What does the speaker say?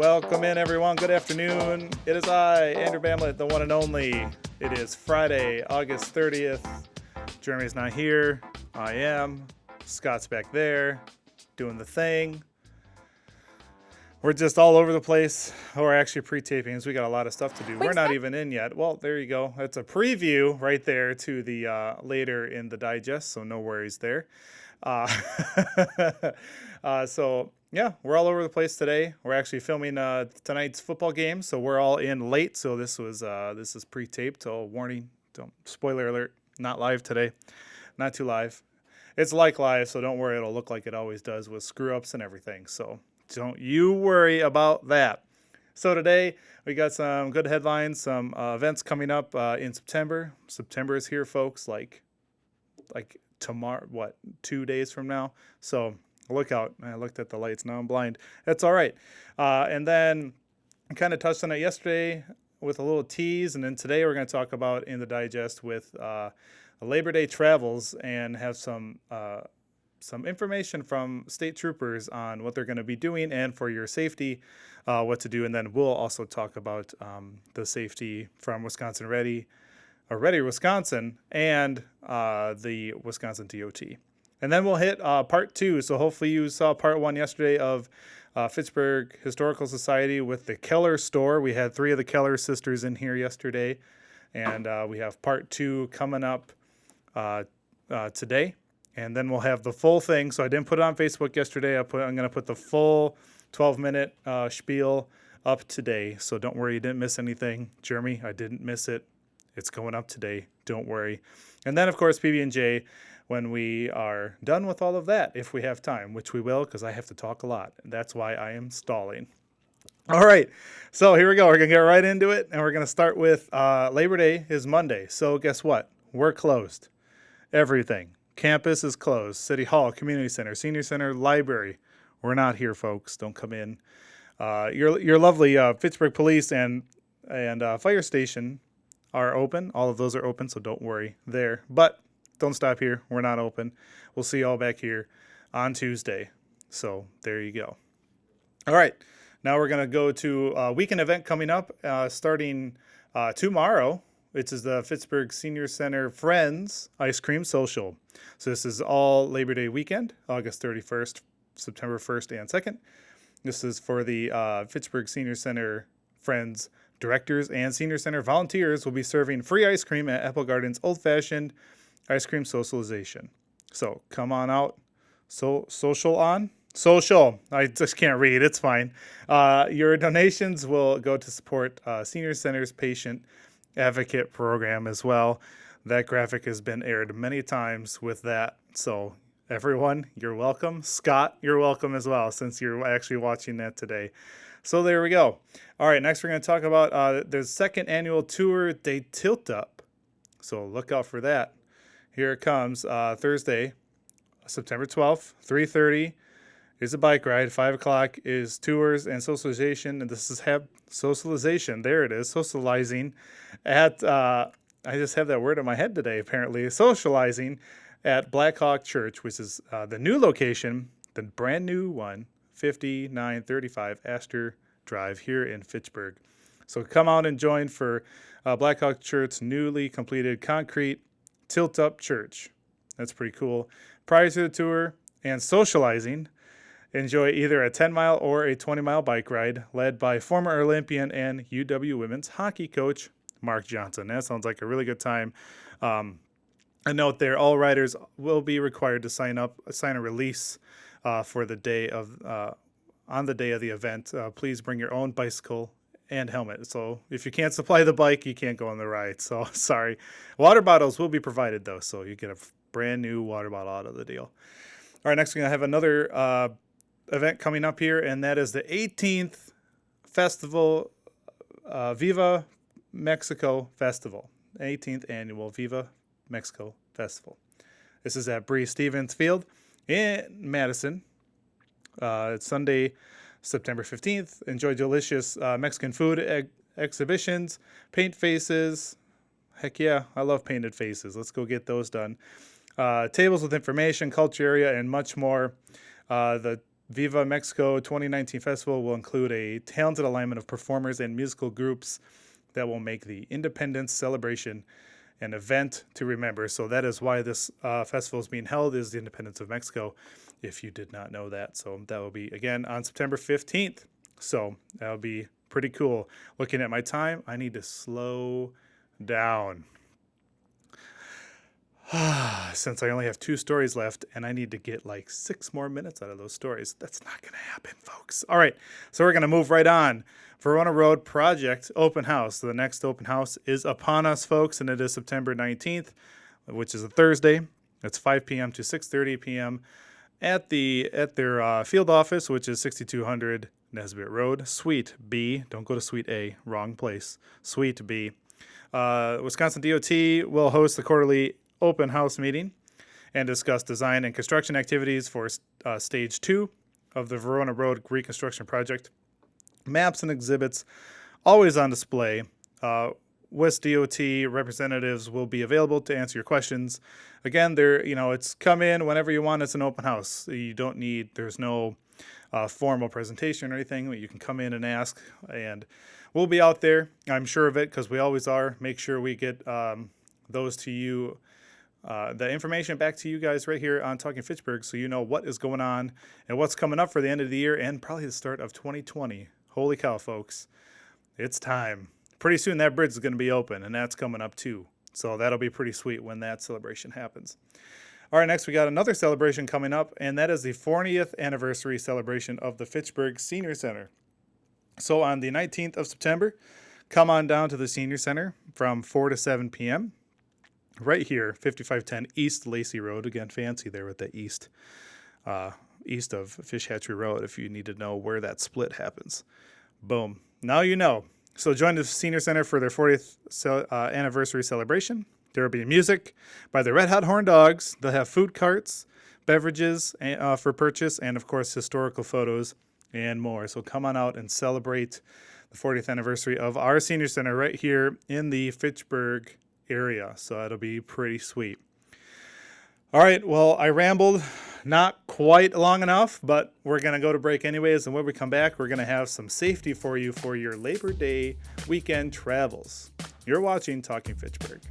Welcome in, everyone. Good afternoon. It is I, Andrew Bamlett, the one and only. It is Friday, August 30th. Jeremy's not here. I am. Scott's back there doing the thing. We're just all over the place. We're actually pre-tapings. We got a lot of stuff to do. We're not even in yet. Well, there you go. That's a preview right there to the later in the digest, so no worries there. Yeah, we're all over the place today. We're actually filming tonight's football game, so we're all in late. So this is pre-taped. So warning, spoiler alert, not live today, not too live. It's like live, so don't worry. It'll look like it always does with screw ups and everything. So don't you worry about that. So today we got some good headlines, some events coming up in September. September is here, folks. Like tomorrow, 2 days from now. So look out. I looked at the lights. Now I'm blind. That's all right. And then I kind of touched on it yesterday with a little tease. And then today we're going to talk about in the digest with Labor Day travels and have some information from state troopers on what they're going to be doing and for your safety, what to do. And then we'll also talk about the safety from Wisconsin Ready Wisconsin and the Wisconsin DOT. And then we'll hit part two. So hopefully you saw part one yesterday of Fitchburg Historical Society with the Keller store. We had 3 of the Keller sisters in here yesterday. And we have part 2 coming up today. And then we'll have the full thing. So I didn't put it on Facebook yesterday. I'm going to put the full 12-minute spiel up today. So don't worry, you didn't miss anything. Jeremy, I didn't miss it. It's going up today. Don't worry. And then, of course, PB&J when we are done with all of that, if we have time, which we will, because I have to talk a lot. And that's why I am stalling. All right. So here we go. We're going to get right into it. And we're going to start with Labor Day is Monday. So guess what? We're closed. Everything. Campus is closed. City Hall, Community Center, Senior Center, Library. We're not here, folks. Don't come in. Your lovely Fitchburg Police and Fire Station are open. All of those are open, so don't worry there. But don't stop here. We're not open. We'll see you all back here on Tuesday. So there you go. All right. Now we're going to go to a weekend event coming up starting tomorrow. Which is the Fitzburg Senior Center Friends Ice Cream Social. So this is all Labor Day weekend, August 31st, September 1st, and 2nd. This is for the Fitchburg Senior Center Friends directors and Senior Center volunteers will be serving free ice cream at Apple Garden's old-fashioned ice cream socialization. So come on out. Social. I just can't read. It's fine. Your donations will go to support Senior Center's patient advocate program as well. That graphic has been aired many times with that. So everyone, you're welcome. Scott, you're welcome as well, since you're actually watching that today. So there we go. All right, next we're going to talk about the second annual Tour de Tilt Up. So look out for that. Here it comes. Thursday, September 12th, 3:30 is a bike ride. 5 o'clock is tours and socialization. And this is socialization. There it is. Socializing at, I just have that word in my head today, apparently. Socializing at Black Hawk Church, which is the new location, the brand new one, 5935 Astor Drive here in Fitchburg. So come out and join for Black Hawk Church's newly completed concrete tilt-up church. That's pretty cool. Prior to the tour and socializing, enjoy either a 10-mile or a 20-mile bike ride led by former Olympian and UW women's hockey coach Mark Johnson. That sounds like a really good time. A note there, all riders will be required to sign a release for the day of on the day of the event. Please bring your own bicycle and helmet. So if you can't supply the bike, you can't go on the ride. So sorry. Water bottles will be provided though, so you get a brand new water bottle out of the deal. All right, next we're going to have another event coming up here, and that is the 18th Festival, Viva Mexico Festival. 18th Annual Viva Mexico Festival. This is at Bree Stevens Field in Madison. It's Sunday, September 15th. Enjoy delicious Mexican food exhibitions, paint faces. Heck yeah, I love painted faces. Let's go get those done. Tables with information, culture area, and much more. The Viva Mexico 2019 Festival will include a talented alignment of performers and musical groups that will make the Independence celebration an event to remember. So that is why this festival is being held, is the Independence of Mexico, if you did not know that. So that will be, again, on September 15th. So that'll be pretty cool. Looking at my time, I need to slow down. Since I only have 2 stories left and I need to get like 6 more minutes out of those stories. That's not going to happen, folks. All right, so we're going to move right on. Verona Road Project Open House. So the next open house is upon us, folks, and it is September 19th, which is a Thursday. It's 5 p.m. to 6:30 p.m. at their field office, which is 6200 Nesbitt Road, Suite B. Don't go to Suite A, wrong place. Suite B. Wisconsin DOT will host the quarterly open house meeting and discuss design and construction activities for stage 2 of the Verona Road reconstruction project. Maps and exhibits always on display. West DOT representatives will be available to answer your questions. Again, it's come in whenever you want. It's an open house. There's no formal presentation or anything. You can come in and ask, and we'll be out there. I'm sure of it, because we always are. Make sure we get those to you, the information back to you guys right here on Talking Fitchburg, so you know what is going on and what's coming up for the end of the year and probably the start of 2020. Holy cow, folks. It's time. Pretty soon that bridge is going to be open, and that's coming up too. So that'll be pretty sweet when that celebration happens. All right, next we got another celebration coming up, and that is the 40th anniversary celebration of the Fitchburg Senior Center. So on the 19th of September, come on down to the Senior Center from 4 to 7 p.m. right here, 5510 East Lacey Road. Again, fancy there with the east of Fish Hatchery Road, if you need to know where that split happens. Boom. Now you know. So join the Senior Center for their 40th anniversary celebration. There will be music by the Red Hot Horn Dogs. They'll have food carts, beverages for purchase, and, of course, historical photos and more. So come on out and celebrate the 40th anniversary of our Senior Center right here in the Fitchburg area. So that'll be pretty sweet. All right, well, I rambled not quite long enough, but we're going to go to break anyways, and when we come back, we're going to have some safety for you for your Labor Day weekend travels. You're watching Talking Fitchburg.